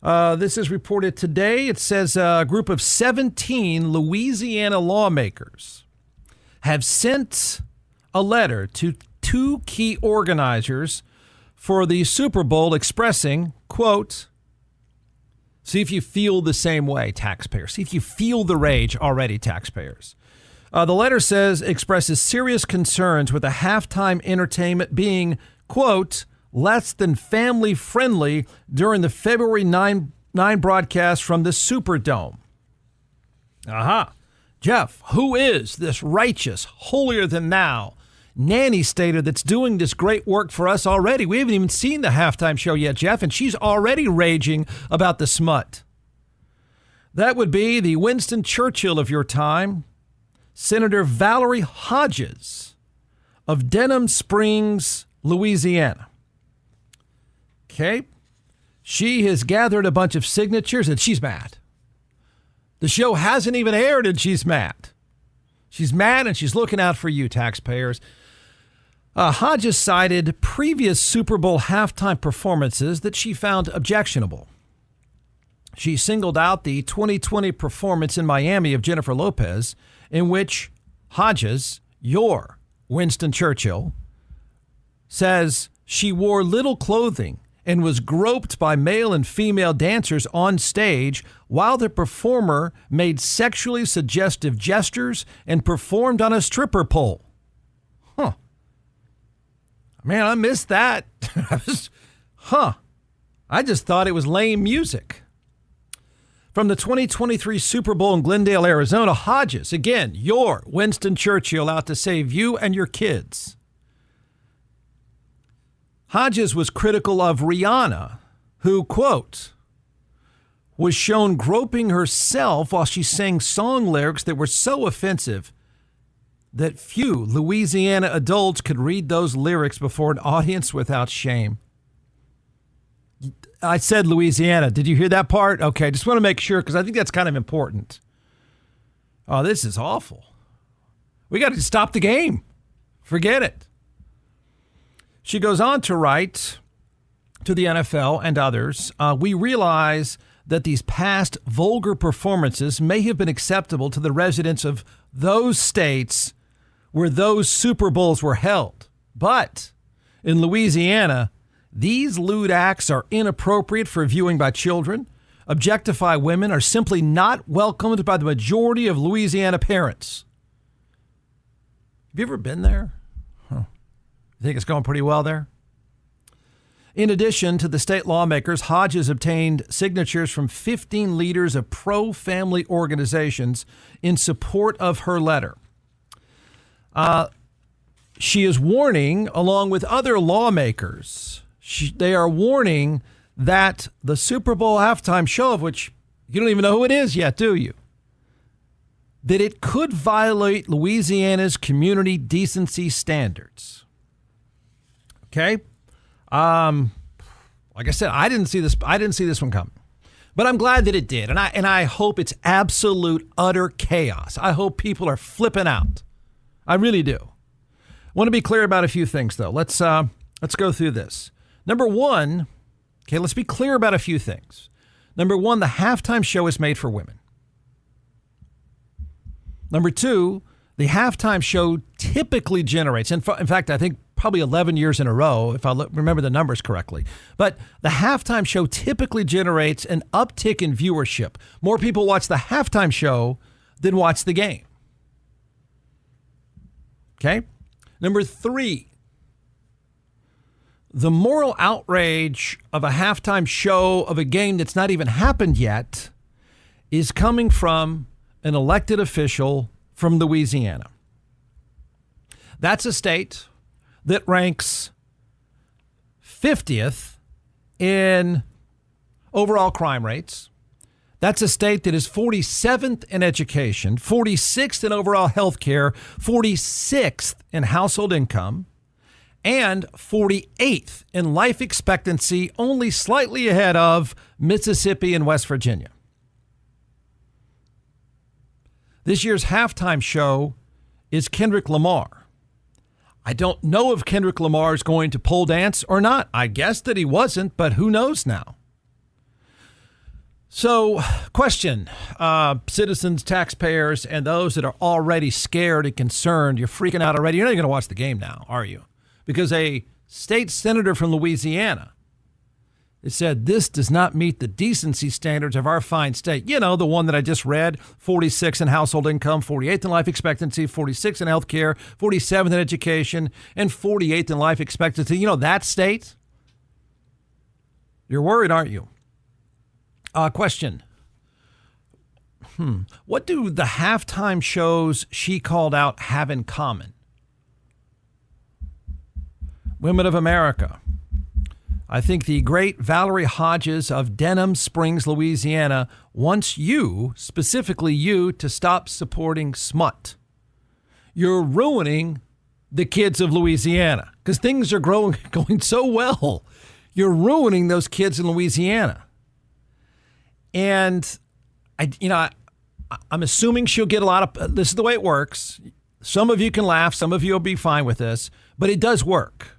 This is reported today. It says a group of 17 Louisiana lawmakers have sent a letter to two key organizers for the Super Bowl expressing, quote, see if you feel the same way, taxpayers. See if you feel the rage already, taxpayers. The letter expresses serious concerns with the halftime entertainment being, quote, less than family friendly during the February 9 broadcast from the Superdome. Jeff, who is this righteous, holier than thou nanny stater that's doing this great work for us already? We haven't even seen the halftime show yet, Jeff, and she's already raging about the smut. That would be the Winston Churchill of your time, Senator Valerie Hodges of Denham Springs, Louisiana. Okay. She has gathered a bunch of signatures and she's mad. The show hasn't even aired and she's mad. She's mad and she's looking out for you, taxpayers. Hodges cited previous Super Bowl halftime performances that she found objectionable. She singled out the 2020 performance in Miami of Jennifer Lopez, in which Hodges, your Winston Churchill, says she wore little clothing and was groped by male and female dancers on stage while the performer made sexually suggestive gestures and performed on a stripper pole. Man, I missed that. I just thought it was lame music. From the 2023 Super Bowl in Glendale, Arizona, Hodges, again, your Winston Churchill, out to save you and your kids. Hodges was critical of Rihanna, who, quote, was shown groping herself while she sang song lyrics that were so offensive that few Louisiana adults could read those lyrics before an audience without shame. I said Louisiana. Did you hear that part? Okay, just want to make sure because I think that's kind of important. Oh, this is awful. We got to stop the game. Forget it. She goes on to write to the NFL and others, we realize that these past vulgar performances may have been acceptable to the residents of those states where those Super Bowls were held. But in Louisiana, these lewd acts are inappropriate for viewing by children, objectify women, are simply not welcomed by the majority of Louisiana parents. Have you ever been there? You think it's going pretty well there? In addition to the state lawmakers, Hodges obtained signatures from 15 leaders of pro-family organizations in support of her letter. She is warning, along with other lawmakers, they are warning that the Super Bowl halftime show, of which you don't even know who it is yet, do you? That it could violate Louisiana's community decency standards. Okay? Like I said, I didn't see this one coming. But I'm glad that it did. And I hope it's absolute, utter chaos. I hope people are flipping out. I really do. I want to be clear about a few things, though. Let's go through this. Number one, okay, let's be clear about a few things. Number one, the halftime show is made for women. Number two, the halftime show typically generates, in fact, I think probably 11 years in a row, if I remember the numbers correctly. But the halftime show typically generates an uptick in viewership. More people watch the halftime show than watch the game. Okay? Number three, the moral outrage of a halftime show of a game that's not even happened yet is coming from an elected official from Louisiana. That's a state that ranks 50th in overall crime rates. That's a state that is 47th in education, 46th in overall health care, 46th in household income, and 48th in life expectancy, only slightly ahead of Mississippi and West Virginia. This year's halftime show is Kendrick Lamar. I don't know if Kendrick Lamar is going to pole dance or not. I guess that he wasn't, but who knows now? So, question, citizens, taxpayers, and those that are already scared and concerned, you're freaking out already. You're not even going to watch the game now, are you? Because a state senator from Louisiana said this does not meet the decency standards of our fine state. You know, the one that I just read, 46 in household income, 48th in life expectancy, 46 in health care, 47th in education, and 48th in life expectancy. You know, that state? You're worried, aren't you? Question. What do the halftime shows she called out have in common? Women of America. I think the great Valerie Hodges of Denham Springs, Louisiana, wants you, specifically you, to stop supporting smut. You're ruining the kids of Louisiana because things are going so well. You're ruining those kids in Louisiana. And I'm assuming she'll get a lot of, this is the way it works. Some of you can laugh. Some of you will be fine with this, but it does work.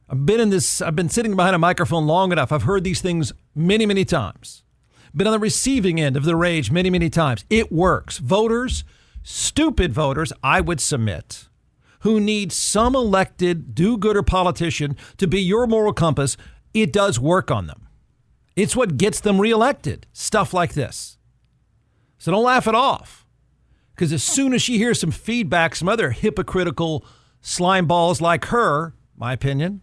I've been sitting behind a microphone long enough. I've heard these things many, many times. Been on the receiving end of the rage many, many times. It works. Voters, stupid voters, I would submit, who need some elected do-gooder politician to be your moral compass, it does work on them. It's what gets them reelected. Stuff like this. So don't laugh it off. Because as soon as she hears some feedback, some other hypocritical slime balls like her, my opinion,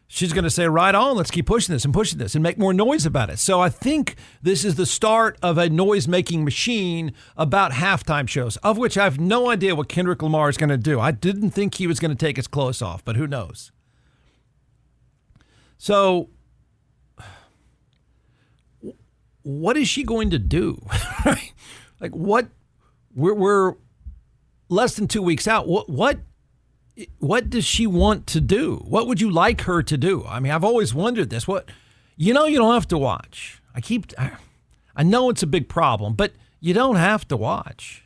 she's going to say, right on, let's keep pushing this and make more noise about it. So I think this is the start of a noise-making machine about halftime shows, of which I have no idea what Kendrick Lamar is going to do. I didn't think he was going to take his clothes off, but who knows? So what is she going to do? Like what? We're less than 2 weeks out. What does she want to do? What would you like her to do? I mean, I've always wondered this. You don't have to watch. I know it's a big problem, but you don't have to watch.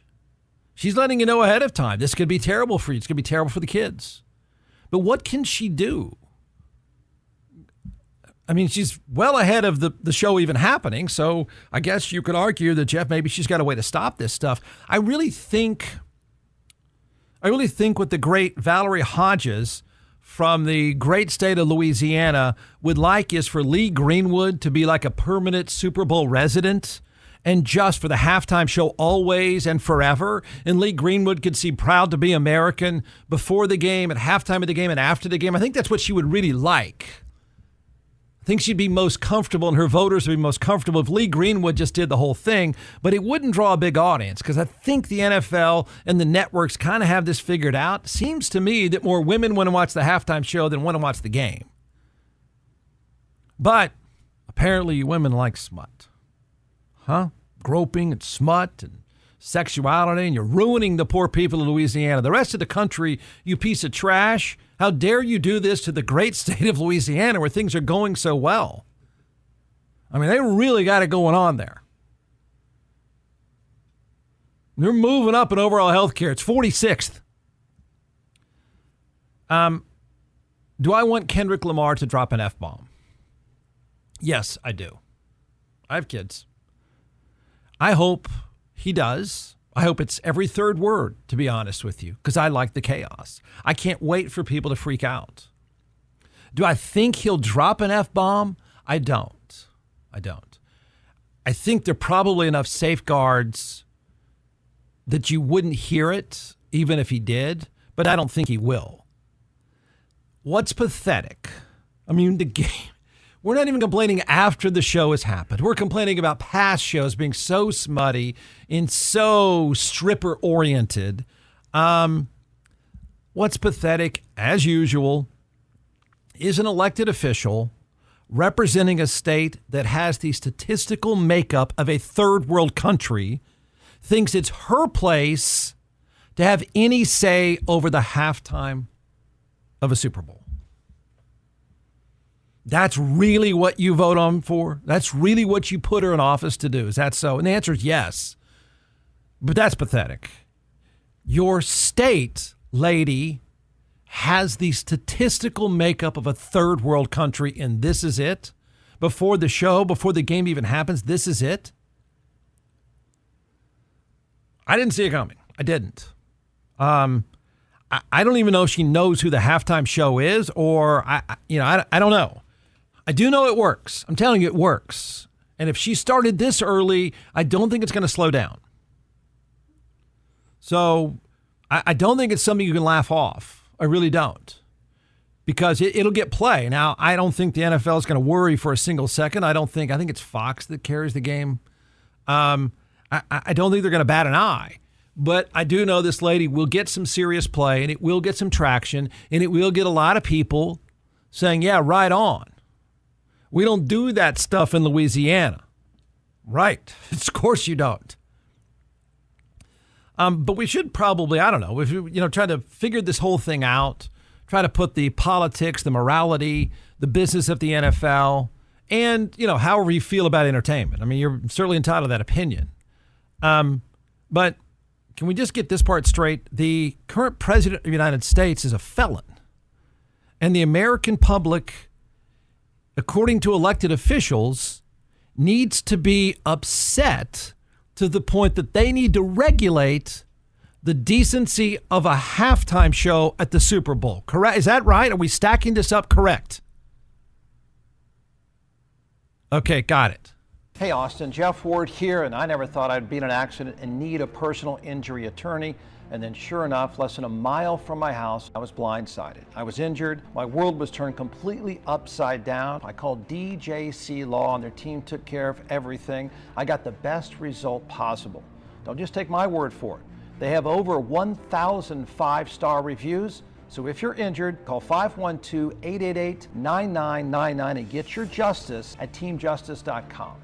She's letting you know ahead of time. This could be terrible for you. It's going to be terrible for the kids. But what can she do? I mean, she's well ahead of the show even happening. So I guess you could argue that, Jeff, maybe she's got a way to stop this stuff. I really think what the great Valerie Hodges from the great state of Louisiana would like is for Lee Greenwood to be like a permanent Super Bowl resident and just for the halftime show always and forever. And Lee Greenwood could see Proud to be American before the game, at halftime of the game, and after the game. I think that's what she would really like. I think she'd be most comfortable and her voters would be most comfortable if Lee Greenwood just did the whole thing, but it wouldn't draw a big audience because I think the NFL and the networks kind of have this figured out. Seems to me that more women want to watch the halftime show than want to watch the game. But apparently you women like smut. Huh? Groping and smut and sexuality, and you're ruining the poor people of Louisiana. The rest of the country, you piece of trash. How dare you do this to the great state of Louisiana where things are going so well? I mean, they really got it going on there. They're moving up in overall health care. It's 46th. Do I want Kendrick Lamar to drop an F-bomb? Yes, I do. I have kids. I hope he does. I hope it's every third word, to be honest with you, because I like the chaos. I can't wait for people to freak out. Do I think he'll drop an F-bomb? I don't. I think there are probably enough safeguards that you wouldn't hear it, even if he did, but I don't think he will. What's pathetic? I mean, the game. We're not even complaining after the show has happened. We're complaining about past shows being so smutty and so stripper-oriented. What's pathetic, as usual, is an elected official representing a state that has the statistical makeup of a third world country thinks it's her place to have any say over the halftime of a Super Bowl. That's really what you vote on for? That's really what you put her in office to do? Is that so? And the answer is yes. But that's pathetic. Your state, lady, has the statistical makeup of a third world country, and this is it. before the show, before the game even happens, this is it? I didn't see it coming. I didn't. I don't even know if she knows who the halftime show is, or I don't know. I do know it works. I'm telling you, it works. And if she started this early, I don't think it's going to slow down. So I don't think it's something you can laugh off. I really don't. Because it'll get play. Now, I don't think the NFL is going to worry for a single second. I think it's Fox that carries the game. I don't think they're going to bat an eye. But I do know this lady will get some serious play, and it will get some traction, and it will get a lot of people saying, yeah, right on. We don't do that stuff in Louisiana. Right. Of course you don't. But we should probably, I don't know, if try to figure this whole thing out, try to put the politics, the morality, the business of the NFL, and, however you feel about entertainment. I mean, you're certainly entitled to that opinion. But can we just get this part straight? The current president of the United States is a felon. And the American public, according to elected officials, needs to be upset to the point that they need to regulate the decency of a halftime show at the Super Bowl. Correct? Is that right? Are we stacking this up correct? Okay, got it. Hey, Austin, Jeff Ward here, and I never thought I'd be in an accident and need a personal injury attorney. And then sure enough, less than a mile from my house, I was blindsided. I was injured. My world was turned completely upside down. I called DJC Law and their team took care of everything. I got the best result possible. Don't just take my word for it. They have over 1,000 five-star reviews. So if you're injured, call 512-888-9999 and get your justice at teamjustice.com.